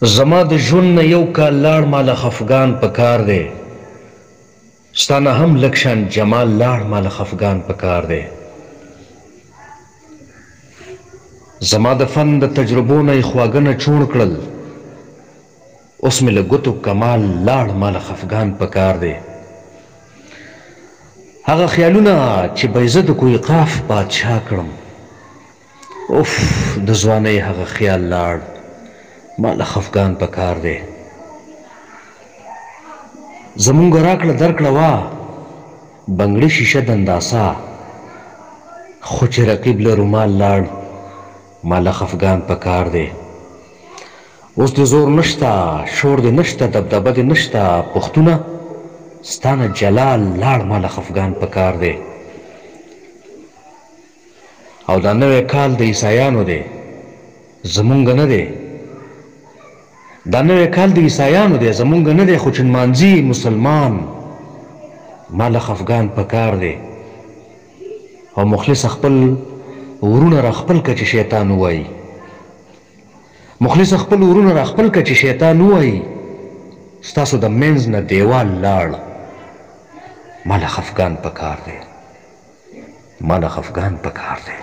زما د ژوند نه یو کال لاړ ماله خفګان په کار دی، ستا نه هم لږ شان جمال لاړ ماله خفګان په کار دی. زما د فن د تجربو نه یې خواږه نه چوڼ کړل، اوس مې له ګوتو کمال لاړ ماله خفګان په کار دی. هغه خیالونه چې به یې زه د کوی قاف بادشاه کړم، اوف د ځوانۍ هغه خیال لاړ ماله خفګان په کار دی. زمونږ راکړه درکړه وا بنګړي شیشه د انداسا، خو چې رقیب له رومال لاړ ماله خفګان په کار دی. اوس د زور نشته، شور دې نشته، دبدبه دې نشته، پښتونه ستا نه جلال لاړ ماله خفګان په کار دی. او دا نوی کال د عیسایانو دی زمونږ نه دی، دا نوی کال د عیسایانو دی زمونږ نه دی، خو چې نمانځي مسلمان ماله خفګان په کار دی. او مخلص خپل ورونه را خپل که چې شیطان ووایي، مخلص خپل ورونه را خپل که چې شیطان ووایي، ستاسو د منځ نه دیوال لاړ ماله خفګان په کار دی، ماله خفګان په کار دی.